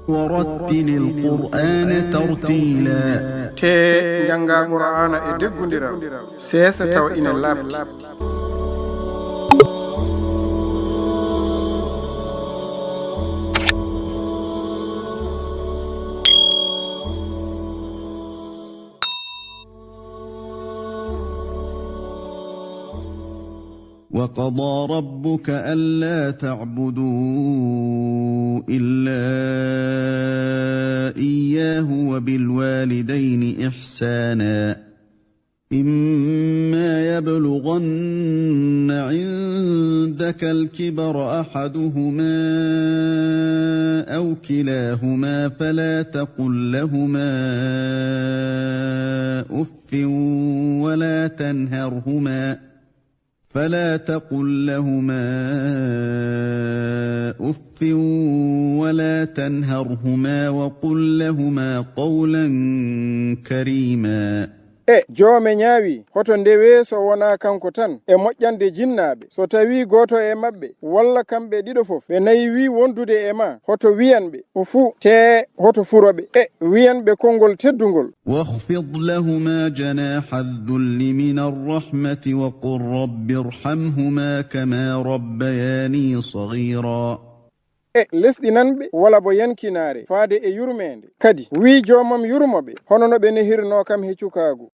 ورتل القرآن ترتيلا te janga qur'ana e deggundiral sesa taw ina labti وقضى ربك ألا تعبدوا إلا إياه وبالوالدين إحسانا إما يبلغن عندك الكبر أحدهما أو كلاهما فلا تقل لهما أف ولا تنهرهما وقل لهما قولا كريما joome ñaawi hoto ndewe so wona kanko tan e moƴƴande jinnaaɓe so tawi goto e maɓɓe walla kamɓe ɗiɗo fof ɓe nayi wi wondude e ma hoto wiyanɓe o fuu te hoto furoɓe wiyanɓe konngol teddungol واخفض لهما جناح الذل من الرحمة وقل رب ارحمهما كما ربياني صغيرا lesɗinanɓe wala bo yankinaare faade e yurmede kadi wi joomam yurmoɓe hono no ɓe nehirno kam he cukaagu